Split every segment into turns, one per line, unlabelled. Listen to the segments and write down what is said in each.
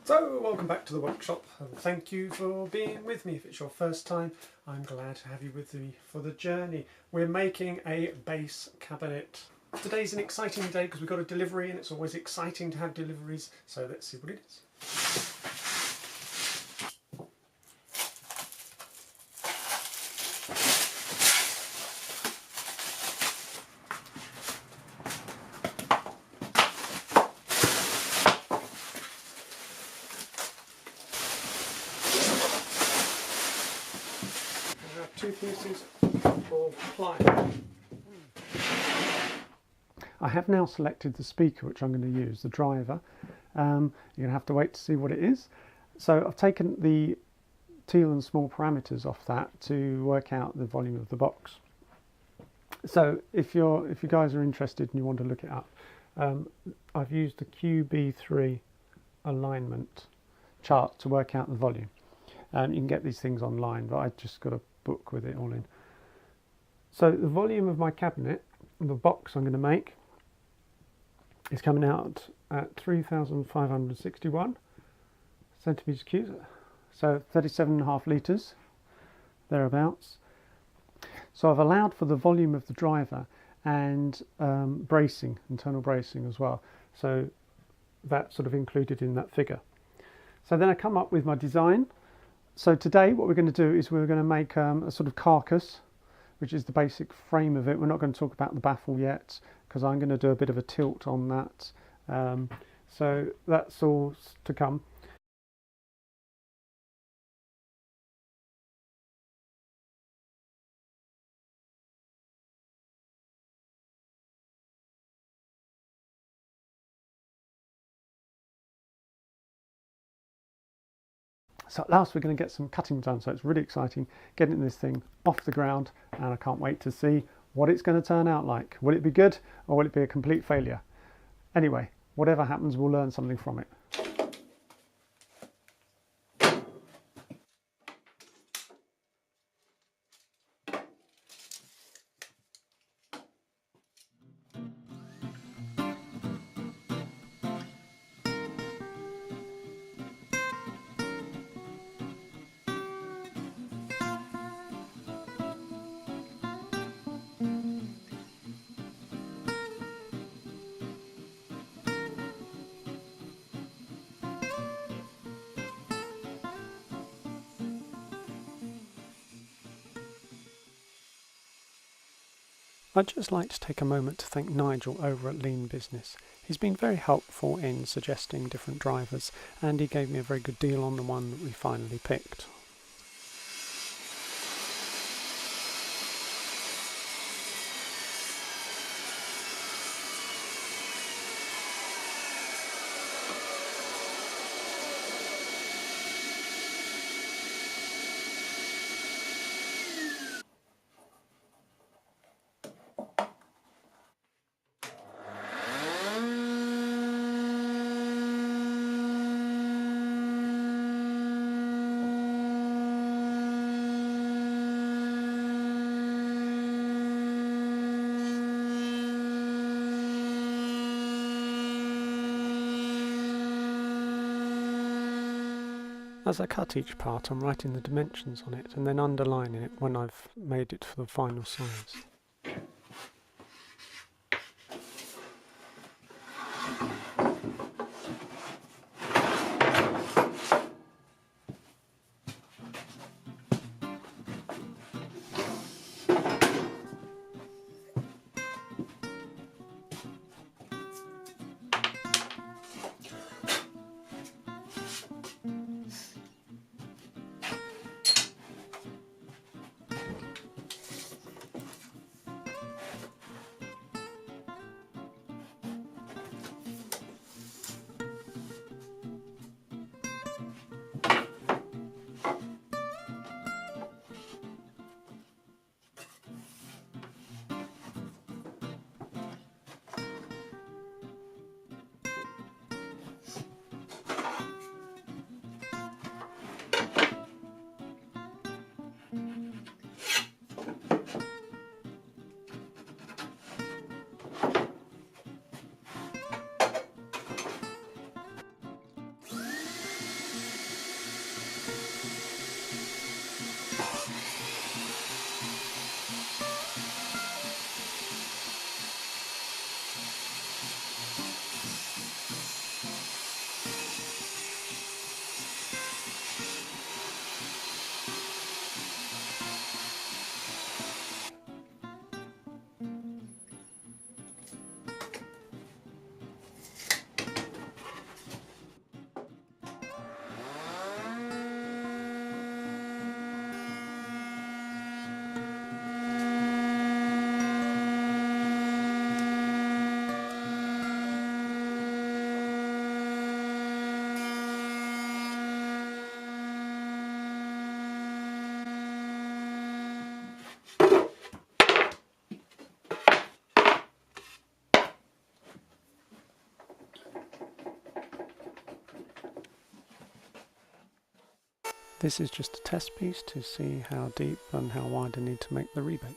So, welcome back to the workshop, and thank you for being with me. If it's your first time, I'm glad to have you with me for the journey. We're making a base cabinet. Today's an exciting day because we've got a delivery, and it's always exciting to have deliveries, so let's see what it is. Two pieces of ply. I have now selected the speaker which I'm going to use, the driver. You're going to have to wait to see what it is. So I've taken the teal and small parameters off that to work out the volume of the box. So if you guys are interested and you want to look it up, I've used the QB3 alignment chart to work out the volume. You can get these things online, but I just got a book with it all in. So the volume of my cabinet, the box I'm going to make, is coming out at 3,561 centimetres cubed, so 37.5 litres, thereabouts. So I've allowed for the volume of the driver and bracing, internal bracing as well. So that's sort of included in that figure. So then I come up with my design. So today what we're going to do is we're going to make a sort of carcass, which is the basic frame of it. We're not going to talk about the baffle yet because I'm going to do a bit of a tilt on that. So that's all to come. So at last we're going to get some cutting done, so it's really exciting getting this thing off the ground, and I can't wait to see what it's going to turn out like. Will it be good or will it be a complete failure? Anyway, whatever happens, we'll learn something from it. I'd just like to take a moment to thank Nigel over at Lean Business. He's been very helpful in suggesting different drivers, and he gave me a very good deal on the one that we finally picked. As I cut each part, I'm writing the dimensions on it and then underlining it when I've made it for the final size. This is just a test piece to see how deep and how wide I need to make the rebate.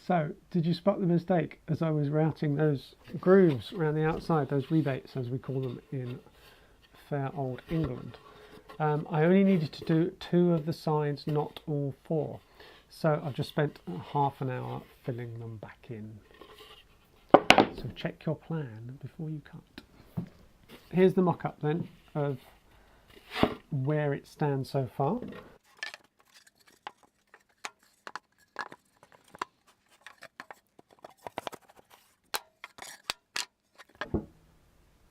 So, did you spot the mistake as I was routing those grooves around the outside, those rebates as we call them in fair old England? I only needed to do 2 of the sides, not all 4. So I've just spent half an hour filling them back in. So check your plan before you cut. Here's the mock-up then of where it stands so far.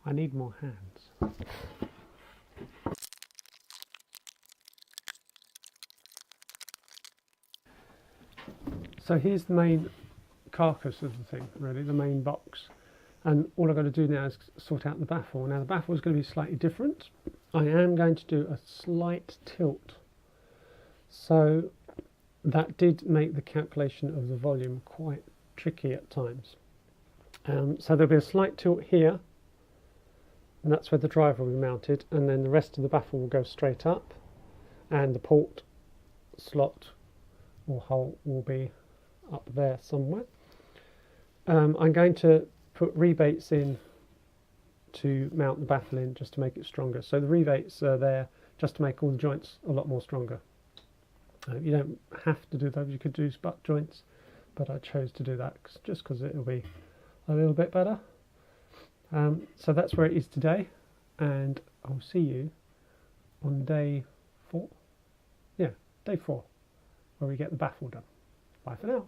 I need more hands. So here's the main carcass of the thing, really, the main box. And all I've got to do now is sort out the baffle. Now the baffle is going to be slightly different. I am going to do a slight tilt. So that did make the calculation of the volume quite tricky at times. So there'll be a slight tilt here, and that's where the driver will be mounted, and then the rest of the baffle will go straight up, and the port slot or hole will be up there somewhere. I'm going to put rebates in to mount the baffle in just to make it stronger. So the rebates are there just to make all the joints a lot more stronger. You don't have to do those, you could do butt joints, but I chose to do that just because it'll be a little bit better. So that's where it is today, and I'll see you on day 4. Yeah, day 4, where we get the baffle done. Bye for now.